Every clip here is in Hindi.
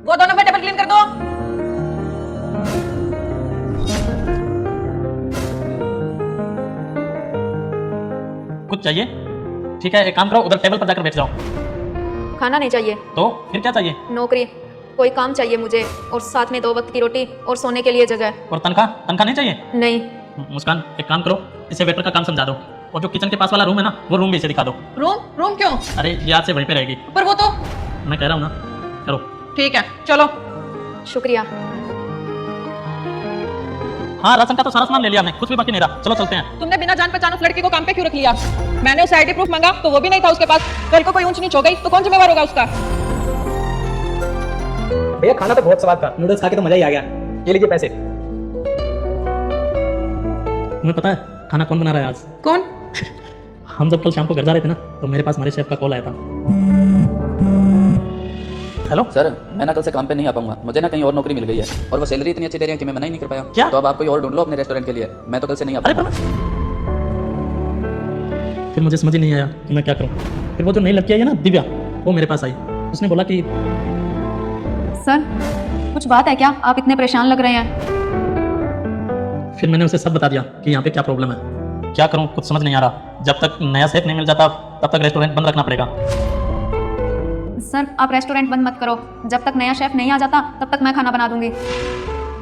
वो दोनों में टेबल क्लीन कर दो। कुछ चाहिए? ठीक है, एक काम करो, उधर टेबल पर जाकर बैठ जाओ। खाना नहीं चाहिए, तो फिर क्या चाहिए? नौकरी, कोई काम चाहिए मुझे, और साथ में 2 वक्त की रोटी और सोने के लिए जगह। और तनख्वाह? तनख्वाह नहीं चाहिए? नहीं। मुस्कान, एक काम करो, इसे वेटर का काम समझा दो, और जो किचन के पास वाला रूम है ना, वो रूम भी इसे दिखा दो। रूम क्यों? अरे ये आज से वहीं पे रहेगी। पर वो तो मैं कह रहा हूँ ना, करो। ठीक है, चलो। शुक्रिया। हाँ, राशन का तो सारा सामान ले लिया हमने, कुछ भी बाकी नहीं रहा। चलो चलते हैं। तुमने बिना जान पहचान उस लड़के को काम पे क्यों रख लिया? मैंने उसे आईडी प्रूफ मांगा तो वो भी नहीं था उसके पास। कल को कोई ऊंच नीच हो गई तो कौन जिम्मेवार होगा उसका? भैया खाना तो बहुत स्वाद था, नूडल्स खा के तो मजा ही आ गया। ये लीजिए पैसे। तुम्हें पता है खाना कौन बना रहा है आज? कौन? हम जब कल शाम को घर जा रहे थे ना, तो मेरे पास हमारे शेफ का कॉल आया था। हेलो सर, मैं ना कल से काम पे नहीं आ पाऊंगा, मुझे ना कहीं और नौकरी मिल गई है, और वो सैलरी इतनी अच्छी दे रही है कि मैं मना ही नहीं कर पाया। क्या? तो अब आप कोई और ढूंढ लो अपने रेस्टोरेंट के लिए, मैं तो कल से नहीं आ अरे पाऊंगा। फिर मुझे समझ ही नहीं आया कि मैं क्या करूं। फिर वो जो नई लड़की आई है ना, दिव्या, वो मेरे पास आई। उसने बोला कि सर, कुछ बात है क्या? आप इतने परेशान लग रहे हैं। फिर मैंने उसे सब बता दिया कि यहाँ पे क्या प्रॉब्लम है। क्या करूं, कुछ समझ नहीं आ रहा। जब तक नया शेफ नहीं मिल जाता, तब तक रेस्टोरेंट बंद रखना पड़ेगा। सर, आप रेस्टोरेंट बंद मत करो, जब तक नया शेफ नहीं आ जाता तब तक मैं खाना बना दूंगी।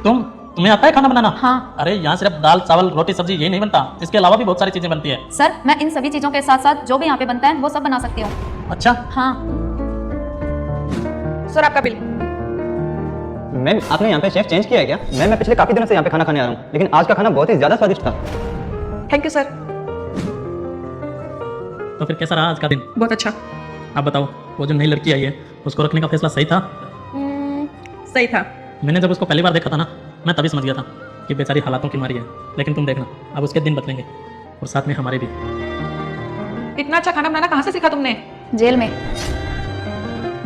तुम्हें आता है खाना बनाना? हाँ। अरे यहाँ सिर्फ दाल चावल रोटी सब्जी यही नहीं बनता, इसके अलावा भी बहुत सारी चीजें बनती है। सर, मैं इन सभी चीजों के साथ साथ जो भी यहाँ पे बनता है वो सब बना सकती हूँ। अच्छा, हाँ। सर आपका बिल। मैम, आपने यहाँ पे शेफ चेंज किया है क्या? मैं पिछले काफी दिनों से यहाँ पे खाना खाने आ रहा हूँ, लेकिन आज का खाना बहुत ही ज्यादा स्वादिष्ट था। Thank you sir. तो फिर कैसा रहा आज का दिन? बहुत अच्छा। आप बताओ, वो जो नई लड़की आई है, उसको रखने का फैसला सही था? सही था। मैंने जब उसको पहली बार देखा था ना, मैं तभी समझ गया था कि बेचारी हालातों की मारी है। लेकिन तुम देखना, अब उसके दिन बदलेंगे, और साथ में हमारे भी। इतना अच्छा खाना बनाना कहाँ से सीखा तुमने? जेल में।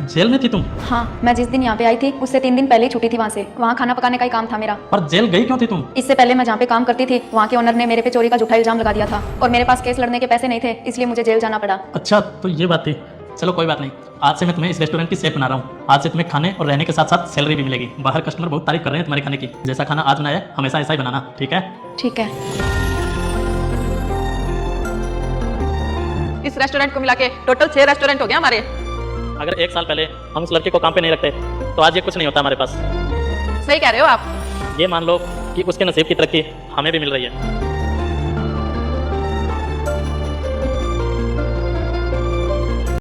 जेल में थी तुम? हाँ, मैं जिस दिन यहाँ पे आई थी उससे 3 दिन पहले ही छुट्टी थी वहाँ से। वहाँ खाना पकाने का ही काम था मेरा। पर जेल गई क्यों थी तुम? इससे पहले मैं जहाँ पे काम करती थी वहाँ के ओनर ने मेरे पे चोरी का झूठा इल्जाम लगा दिया था, और मेरे पास केस लड़ने के पैसे नहीं थे, इसलिए मुझे जेल जाना पड़ा। अच्छा, तो ये बात थी। चलो कोई बात नहीं, आज से मैं तुम्हें इस रेस्टोरेंट की शेफ बना रहा हूँ। आज से तुम्हें खाने और रहने के साथ साथ सैलरी भी मिलेगी। बाहर कस्टमर बहुत तारीफ कर रहे हैं तुम्हारे खाने की। जैसा खाना आज बनाया है, हमेशा ऐसा ही बनाना, ठीक है? ठीक है। इस रेस्टोरेंट को मिला के टोटल 6 रेस्टोरेंट हो गया हमारे। अगर 1 साल पहले हम उस लड़के को काम पे नहीं रखते, तो आज ये कुछ नहीं होता हमारे पास। सही कह रहे हो आप। ये मान लो कि उसके नसीब की तरक्की हमें भी मिल रही है।